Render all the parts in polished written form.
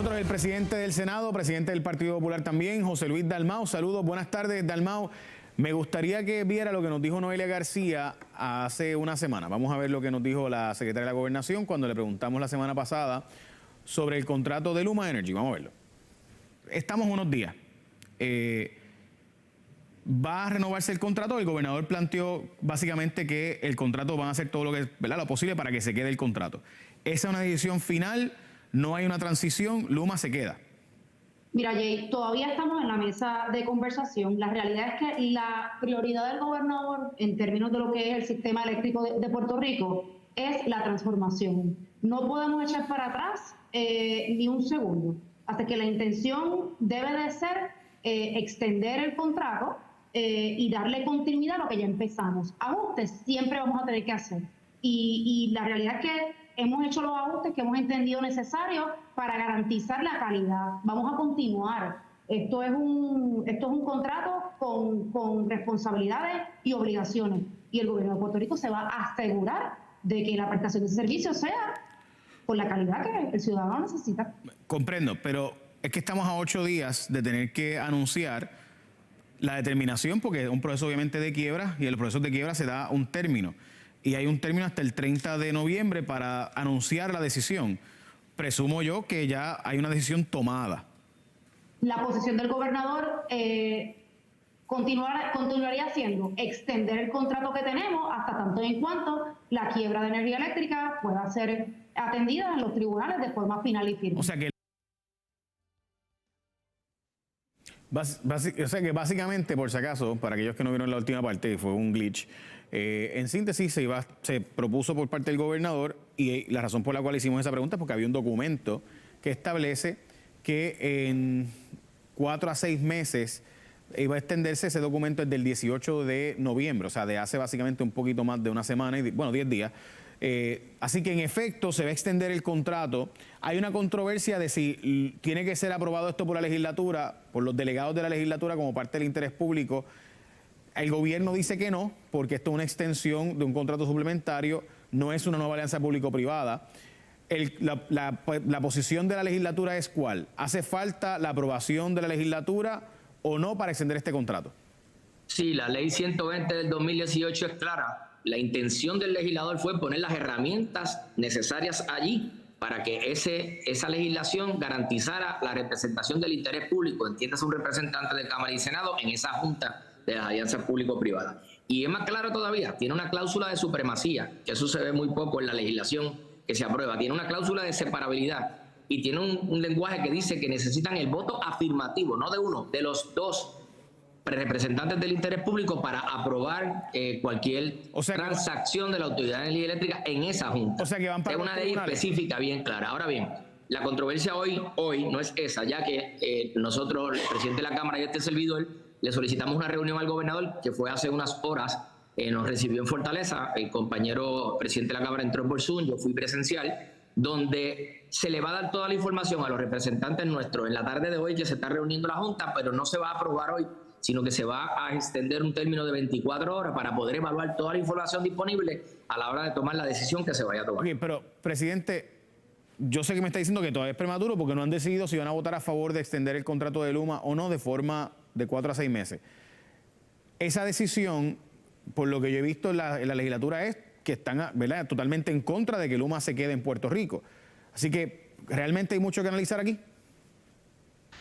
nosotros el presidente del Senado, presidente del Partido Popular también, José Luis Dalmau. Saludos, buenas tardes, Dalmau. Me gustaría que viera lo que nos dijo Noelia García hace una semana. Vamos a ver lo que nos dijo la secretaria de la Gobernación cuando le preguntamos la semana pasada sobre el contrato de Luma Energy. Vamos a verlo. Estamos unos días. ¿Va a renovarse el contrato? El gobernador planteó básicamente que el contrato van a hacer todo lo posible para que se quede el contrato. ¿Esa es una decisión final? ¿No hay una transición? ¿Luma se queda? Mira, Jay, todavía estamos en la mesa de conversación. La realidad es que la prioridad del gobernador en términos de lo que es el sistema eléctrico de Puerto Rico es la transformación. No podemos echar para atrás ni un segundo. Hasta que la intención debe de ser extender el contrato y darle continuidad a lo que ya empezamos. Ajustes siempre vamos a tener que hacer. Y la realidad es que hemos hecho los ajustes que hemos entendido necesarios para garantizar la calidad. Vamos a continuar. Esto es un contrato con responsabilidades y obligaciones. Y el gobierno de Puerto Rico se va a asegurar de que la prestación de servicios sea con la calidad que el ciudadano necesita. Comprendo, pero es que estamos a 8 días de tener que anunciar la determinación, porque es un proceso obviamente de quiebra y el proceso de quiebra se da un término. Y hay un término hasta el 30 de noviembre para anunciar la decisión. Presumo yo que ya hay una decisión tomada. La posición del gobernador continuaría siendo extender el contrato que tenemos hasta tanto y en cuanto la quiebra de energía eléctrica pueda ser atendida en los tribunales de forma final y firme. O sea que básicamente, por si acaso, para aquellos que no vieron la última parte, fue un glitch. En síntesis, se propuso por parte del gobernador, y la razón por la cual hicimos esa pregunta es porque había un documento que establece que en 4 a 6 meses iba a extenderse ese documento desde el 18 de noviembre, o sea, de hace básicamente un poquito más de una semana, y 10 días. Así que en efecto se va a extender el contrato. Hay una controversia de si tiene que ser aprobado esto por la legislatura, por los delegados de la legislatura como parte del interés público. El gobierno dice que no, porque esto es una extensión de un contrato suplementario, no es una nueva alianza público-privada. La posición de la legislatura es ¿cuál? ¿Hace falta la aprobación de la legislatura o no para extender este contrato? Sí, la ley 120 del 2018 es clara. La intención del legislador fue poner las herramientas necesarias allí para que esa legislación garantizara la representación del interés público, entiéndase un representante de Cámara y Senado en esa junta de las alianzas público-privadas. Y es más claro todavía, tiene una cláusula de supremacía, que eso se ve muy poco en la legislación que se aprueba, tiene una cláusula de separabilidad y tiene un lenguaje que dice que necesitan el voto afirmativo, no de uno, de los dos representantes del interés público para aprobar cualquier transacción de la Autoridad de Energía Eléctrica en esa junta. O sea que van para es una ley específica bien clara. Ahora bien, la controversia hoy no es esa, ya que nosotros, el presidente de la Cámara y este servidor, le solicitamos una reunión al gobernador, que fue hace unas horas, nos recibió en Fortaleza, el compañero presidente de la Cámara entró por Zoom, yo fui presencial, donde se le va a dar toda la información a los representantes nuestros en la tarde de hoy, que se está reuniendo la Junta, pero no se va a aprobar hoy, sino que se va a extender un término de 24 horas para poder evaluar toda la información disponible a la hora de tomar la decisión que se vaya a tomar. Okay, pero, presidente, yo sé que me está diciendo que todavía es prematuro porque no han decidido si van a votar a favor de extender el contrato de Luma o no de forma de 4 a 6 meses. Esa decisión, por lo que yo he visto en la legislatura, es que están, ¿verdad?, totalmente en contra de que Luma se quede en Puerto Rico. Así que, ¿realmente hay mucho que analizar aquí?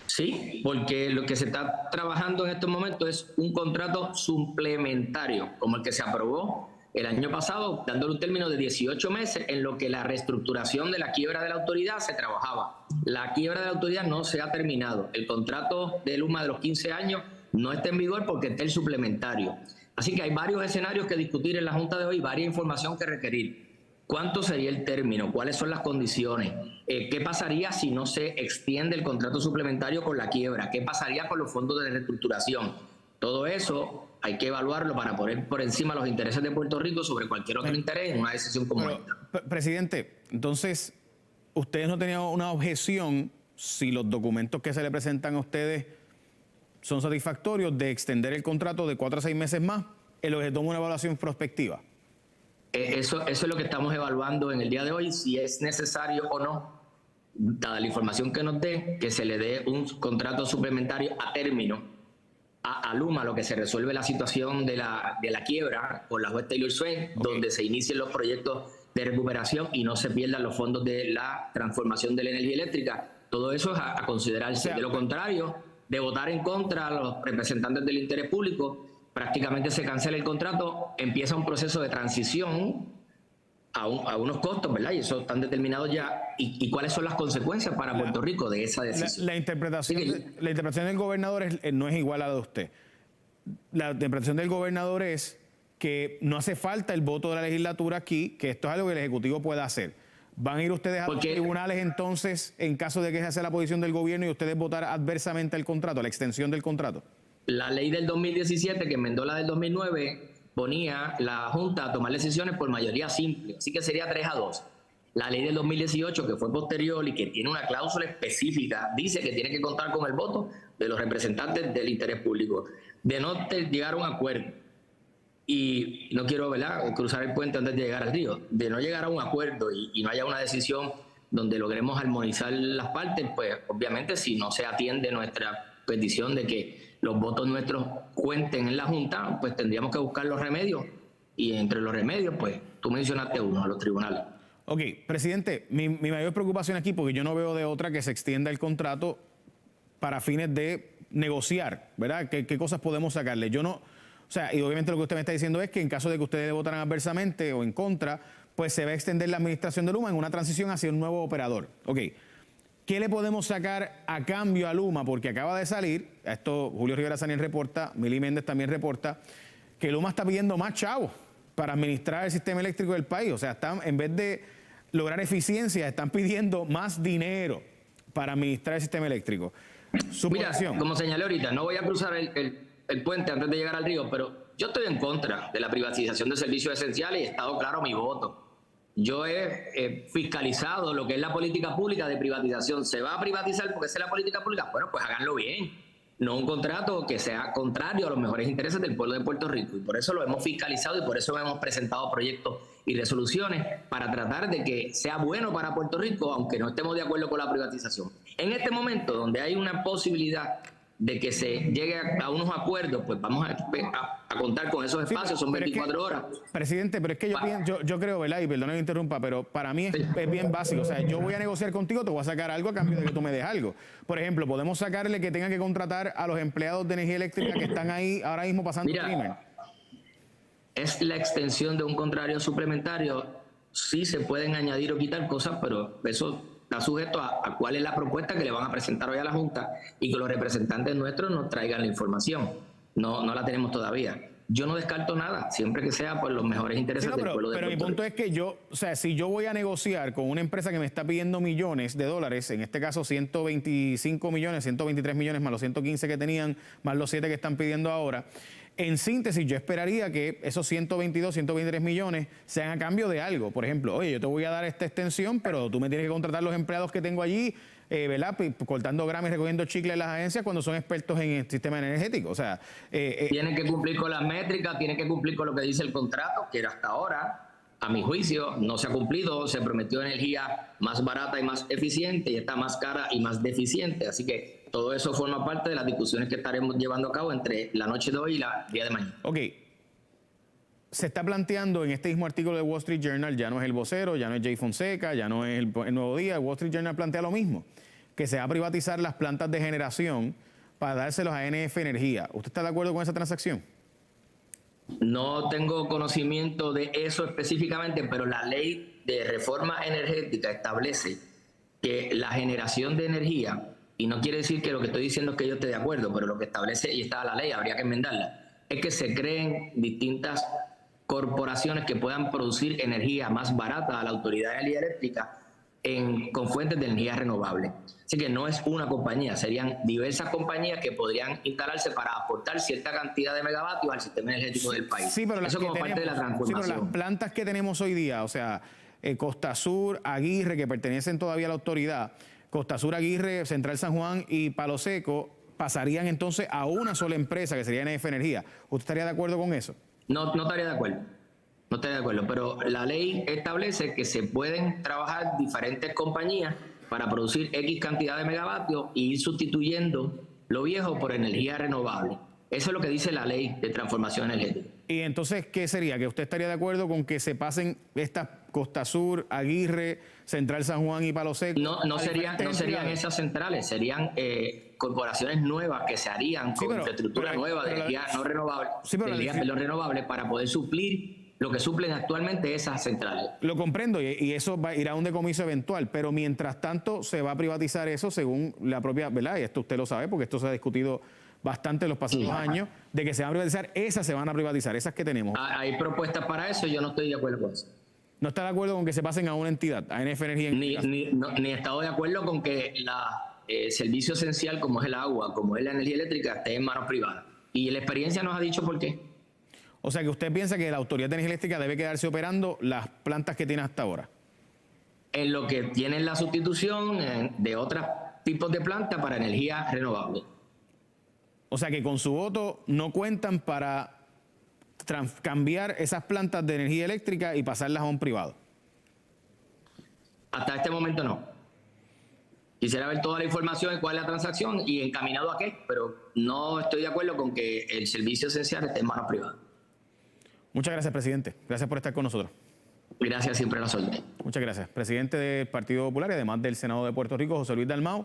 Sí, porque lo que se está trabajando en estos momentos es un contrato suplementario, como el que se aprobó el año pasado, dándole un término de 18 meses en lo que la reestructuración de la quiebra de la autoridad se trabajaba. La quiebra de la autoridad no se ha terminado. El contrato de Luma de los 15 años no está en vigor porque está el suplementario. Así que hay varios escenarios que discutir en la Junta de hoy, varias información que requerir. ¿Cuánto sería el término? ¿Cuáles son las condiciones? ¿Qué pasaría si no se extiende el contrato suplementario con la quiebra? ¿Qué pasaría con los fondos de reestructuración? Todo eso hay que evaluarlo para poner por encima los intereses de Puerto Rico sobre cualquier otro interés en una decisión como esta. Presidente, entonces, ¿ustedes no tenían una objeción si los documentos que se le presentan a ustedes son satisfactorios de extender el contrato de 4 a 6 meses más en lo que se toma una evaluación prospectiva? Eso es lo que estamos evaluando en el día de hoy, si es necesario o no dada la información que nos dé, que se le dé un contrato suplementario a término a Luma, lo que se resuelve la situación de la quiebra por la juez Taylor Swain, donde se inicien los proyectos de recuperación y no se pierdan los fondos de la transformación de la energía eléctrica. Todo eso es a considerarse. De lo contrario, de votar en contra a los representantes del interés público, prácticamente se cancela el contrato, empieza un proceso de transición a unos costos, ¿verdad? Y eso están determinados ya. ¿Y cuáles son las consecuencias para Puerto Rico de esa decisión? La interpretación del gobernador no es igual a la de usted. La interpretación del gobernador es que no hace falta el voto de la legislatura aquí, que esto es algo que el Ejecutivo pueda hacer. ¿Van a ir ustedes a los tribunales entonces en caso de que esa sea la posición del gobierno y ustedes votar adversamente el contrato, la extensión del contrato? La ley del 2017, que enmendó la del 2009, ponía la Junta a tomar decisiones por mayoría simple, así que sería 3-2. La ley del 2018, que fue posterior y que tiene una cláusula específica, dice que tiene que contar con el voto de los representantes del interés público. De no llegar a un acuerdo, y no quiero, ¿verdad?, cruzar el puente antes de llegar al río, de no llegar a un acuerdo y no haya una decisión donde logremos armonizar las partes, pues obviamente si no se atiende nuestra petición de que los votos nuestros cuenten en la Junta, pues tendríamos que buscar los remedios, y entre los remedios, pues tú mencionaste uno, los tribunales. Ok, presidente, mi mayor preocupación aquí, porque yo no veo de otra que se extienda el contrato para fines de negociar, ¿verdad? ¿Qué cosas podemos sacarle? Yo no, o sea, y obviamente lo que usted me está diciendo es que en caso de que ustedes votaran adversamente o en contra, pues se va a extender la administración de Luma en una transición hacia un nuevo operador. Ok, ¿qué le podemos sacar a cambio a Luma? Porque acaba de salir, esto Julio Rivera Saniel reporta, Mili Méndez también reporta, que Luma está pidiendo más chavos para administrar el sistema eléctrico del país. O sea, están, en vez de lograr eficiencia, están pidiendo más dinero para administrar el sistema eléctrico. Mira, como señalé ahorita, no voy a cruzar el puente antes de llegar al río, pero yo estoy en contra de la privatización de servicios esenciales y he estado claro mi voto. Yo he fiscalizado lo que es la política pública de privatización. ¿Se va a privatizar porque esa es la política pública? Bueno, pues háganlo bien. No un contrato que sea contrario a los mejores intereses del pueblo de Puerto Rico. Y por eso lo hemos fiscalizado y por eso hemos presentado proyectos y resoluciones para tratar de que sea bueno para Puerto Rico, aunque no estemos de acuerdo con la privatización. En este momento, donde hay una posibilidad de que se llegue a unos acuerdos, pues vamos a contar con esos espacios, son 24 horas. Presidente, pero es que yo creo, ¿verdad? Y perdón que interrumpa, pero para mí es bien básico. O sea, yo voy a negociar contigo, te voy a sacar algo a cambio de que tú me des algo. Por ejemplo, podemos sacarle que tengan que contratar a los empleados de energía eléctrica que están ahí ahora mismo pasando crimen. Es la extensión de un contrato suplementario. Sí se pueden añadir o quitar cosas, pero eso está sujeto a cuál es la propuesta que le van a presentar hoy a la Junta y que los representantes nuestros nos traigan la información. No la tenemos todavía. Yo no descarto nada, siempre que sea por los mejores intereses del pueblo de Puerto Rico. Pero mi punto es que si yo voy a negociar con una empresa que me está pidiendo millones de dólares, en este caso 125 millones, 123 millones más los 115 que tenían, más los 7 que están pidiendo ahora, en síntesis yo esperaría que esos 122, 123 millones sean a cambio de algo. Por ejemplo, oye, yo te voy a dar esta extensión, pero tú me tienes que contratar los empleados que tengo allí, ¿verdad? Cortando gramos y recogiendo chicle en las agencias cuando son expertos en el sistema energético. O sea, tienen que cumplir con las métricas, tienen que cumplir con lo que dice el contrato, que hasta ahora, a mi juicio, no se ha cumplido. Se prometió energía más barata y más eficiente y está más cara y más deficiente. Así que todo eso forma parte de las discusiones que estaremos llevando a cabo entre la noche de hoy y la día de mañana. Ok. Se está planteando en este mismo artículo de Wall Street Journal, ya no es El Vocero, ya no es Jay Fonseca, ya no es el Nuevo Día, Wall Street Journal plantea lo mismo, que se va a privatizar las plantas de generación para dárselos a NF Energía. ¿Usted está de acuerdo con esa transacción? No tengo conocimiento de eso específicamente, pero la ley de reforma energética establece que la generación de energía, y no quiere decir que lo que estoy diciendo es que yo esté de acuerdo, pero lo que establece, y está la ley, habría que enmendarla, es que se creen distintas corporaciones que puedan producir energía más barata a la Autoridad de Energía Eléctrica con fuentes de energía renovable. Así que no es una compañía, serían diversas compañías que podrían instalarse para aportar cierta cantidad de megavatios al sistema energético del país. Sí, pero eso como parte de la transformación. Sí, pero las plantas que tenemos hoy día, o sea, Costa Sur, Aguirre, que pertenecen todavía a la autoridad, Costa Sur, Aguirre, Central San Juan y Palo Seco, pasarían entonces a una sola empresa, que sería NF Energía. ¿Usted estaría de acuerdo con eso? No estaría de acuerdo. No estoy de acuerdo, pero la ley establece que se pueden trabajar diferentes compañías para producir X cantidad de megavatios y ir sustituyendo lo viejo por energía renovable. Eso es lo que dice la ley de transformación energética. Y entonces, ¿qué sería? ¿Que usted estaría de acuerdo con que se pasen estas Costa Sur, Aguirre, Central San Juan y Palo Seco? No serían esas centrales, serían corporaciones nuevas que se harían con infraestructura nueva de energía no renovable, renovable para poder suplir lo que suplen actualmente esas centrales. Lo comprendo y eso irá a un decomiso eventual, pero mientras tanto se va a privatizar eso según la propia, ¿verdad? Y esto usted lo sabe porque esto se ha discutido bastante en los pasados años, de que se van a privatizar, esas se van a privatizar, esas que tenemos. Hay propuestas para eso, yo no estoy de acuerdo con eso. ¿No está de acuerdo con que se pasen a una entidad, a NF Energía? Ni he estado de acuerdo con que el servicio esencial como es el agua, como es la energía eléctrica, esté en manos privadas. Y la experiencia nos ha dicho por qué. O sea, que usted piensa que la Autoridad de Energía Eléctrica debe quedarse operando las plantas que tiene hasta ahora. En lo que tienen la sustitución de otros tipos de plantas para energía renovable. O sea, que con su voto no cuentan para cambiar esas plantas de energía eléctrica y pasarlas a un privado. Hasta este momento no. Quisiera ver toda la información de cuál es la transacción y encaminado a qué, pero no estoy de acuerdo con que el servicio esencial esté en manos privadas. Muchas gracias, presidente. Gracias por estar con nosotros. Gracias siempre a la suerte. Muchas gracias. Presidente del Partido Popular y además del Senado de Puerto Rico, José Luis Dalmau.